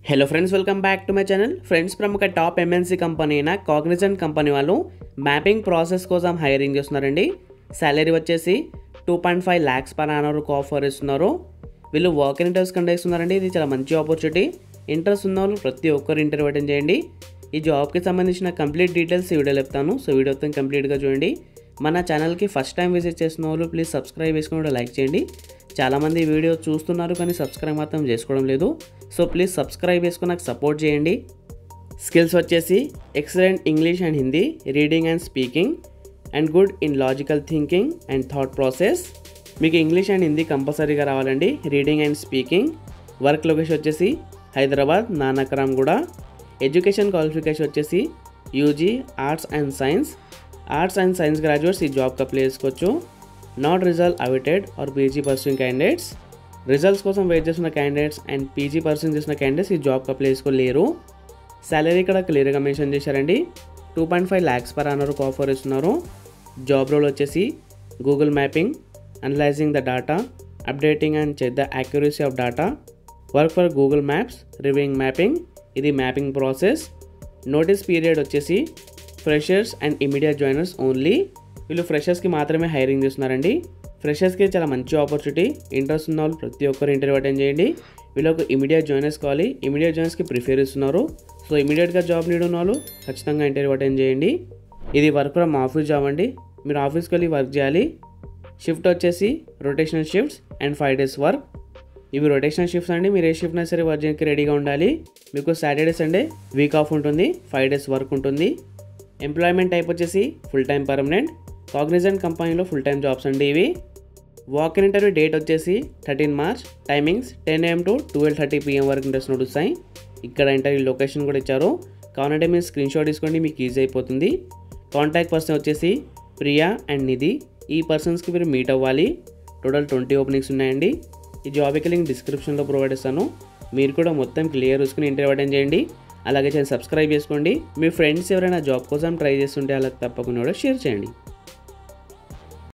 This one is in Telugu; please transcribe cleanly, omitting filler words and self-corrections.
Hello friends, welcome back to my channel. Friends, ప్రముఖ టాప్ ఎంఎన్సీ కంపెనీ అయిన కాగ్నిజెంట్ కంపెనీ వాళ్ళు మ్యాపింగ్ ప్రాసెస్ కోసం హైరింగ్ చేస్తున్నారండి. సాలరీ వచ్చేసి 2.5 lakhs పర్ annum ఆఫర్ ఇస్తున్నారు. వీళ్ళు వాక్ ఇన్ ఇంటర్వ్యూస్ కండక్ట్ చేస్తున్నారండి. ఇది చాలా మంచి ఆపర్చునిటీ. ఇంట్రెస్ట్ ఉన్న వాళ్ళు ప్రతి ఒక్కరు ఇంటర్వ్యూ అటెండ్ చేయండి. ఈ జాబ్కి సంబంధించిన కంప్లీట్ డీటెయిల్స్ ఈ వీడియోలో చెప్తాను. సో వీడియో మొత్తం కంప్లీట్గా చూడండి. మన ఛానల్కి ఫస్ట్ టైం విజిట్ చేసిన వాళ్ళు ప్లీజ్ సబ్స్క్రైబ్ చేసుకుని లైక్ చేయండి. చాలామంది వీడియో చూస్తున్నారు కానీ సబ్స్క్రైబ్ మాత్రం చేసుకోవడం లేదు. సో ప్లీజ్ సబ్స్క్రైబ్ చేసుకుని నాకు సపోర్ట్ చేయండి. స్కిల్స్ వచ్చేసి excellent English and Hindi, reading and speaking, and good in logical thinking and thought process. మీకు ఇంగ్లీష్ అండ్ హిందీ కంపల్సరీగా రావాలండి. Reading and speaking. Work location వచ్చేసి హైదరాబాద్, నానక్రామ్గూడ. ఎడ్యుకేషన్ క్వాలిఫికేషన్ వచ్చేసి UG arts and science graduates ఈ జాబ్కి అప్లై చేసుకోవచ్చు. Not result awaited or PG pursuing candidates. Results కోసం వెయిట్ చేస్తున్న క్యాండిడేట్స్ అండ్ పీజీ పర్సూయింగ్ చేసిన క్యాండిడేట్స్ ఈ జాబ్కి అప్లై చేసుకోలేరు. సాలరీ ఇక్కడ క్లియర్గా మెన్షన్ చేశారండి. 2.5 lakhs పర్ annum ఆఫర్ ఇస్తున్నారు. జాబ్ రోల్ వచ్చేసి Google mapping, analysing the data, updating and check the accuracy of data, work for Google Maps, reviewing mapping. ఇది మ్యాపింగ్ ప్రాసెస్. నోటీస్ పీరియడ్ వచ్చేసి freshers and immediate joiners only. వీళ్ళు ఫ్రెషర్స్కి మాత్రమే హైరింగ్ చేస్తున్నారండి. ఫ్రెషర్స్కి చాలా మంచి ఆపర్చునిటీ. ఇంట్రెస్ట్ ఉన్న వాళ్ళు ప్రతి ఒక్కరు ఇంటర్వ్యూ అటెండ్ చేయండి. వీళ్ళకి ఇమీడియట్ జాయినర్స్ కావాలి. ఇమీడియట్ జాయినర్స్కి ప్రిఫర్ ఇస్తున్నారు. సో ఇమీడియట్గా జాబ్ నీడ్ ఉన్న వాళ్ళు ఖచ్చితంగా ఇంటర్వ్యూ అటెండ్ చేయండి. ఇది వర్క్ ఫ్రమ్ ఆఫీస్ జాబ్ అండి. మీరు ఆఫీస్కి వెళ్ళి వర్క్ చేయాలి. షిఫ్ట్ వచ్చేసి rotational shifts and 5 days work. ఇవి రొటేషనల్ షిఫ్ట్స్ అండి. మీరు ఏ షిఫ్ట్ అయినా సరే వర్క్ చేయడానికి రెడీగా ఉండాలి. మీకు సాటర్డే సండే వీక్ ఆఫ్ ఉంటుంది. 5 days వర్క్ ఉంటుంది. ఎంప్లాయ్మెంట్ టైప్ వచ్చేసి ఫుల్ టైం పర్మనెంట్. కాగ్నిజెంట్ కంపెనీలో ఫుల్ టైం జాబ్స్ అండి ఇవి. వాక్ ఇన్ ఇంటర్వ్యూ డేట్ వచ్చేసి 13 March. Timings 10 AM to 12:30 PM వరకు ఇంట్రెస్ట్ నడుస్తాయి. ఇక్కడ ఇంటర్వ్యూ లొకేషన్ కూడా ఇచ్చారు. కావాలంటే మీరు స్క్రీన్ షాట్ తీసుకోండి, మీకు ఈజీ అయిపోతుంది. కాంటాక్ట్ పర్సన్ వచ్చేసి ప్రియా అండ్ నిధి. ఈ పర్సన్స్కి మీరు మీట్ అవ్వాలి. టోటల్ 20 ఓపెనింగ్స్ ఉన్నాయండి. ఈ జాబ్కి లింక్ డిస్క్రిప్షన్లో ప్రొవైడ్ చేస్తాను. మీరు కూడా మొత్తం క్లియర్ చూసుకుని ఇంటర్వ్యూ అటెండ్ చేయండి. అలాగే సబ్స్క్రైబ్ చేసుకోండి. మీ ఫ్రెండ్స్ ఎవరైనా జాబ్ కోసం ట్రై చేస్తుంటే వాళ్ళకి తప్పకుండా కూడా షేర్ చేయండి.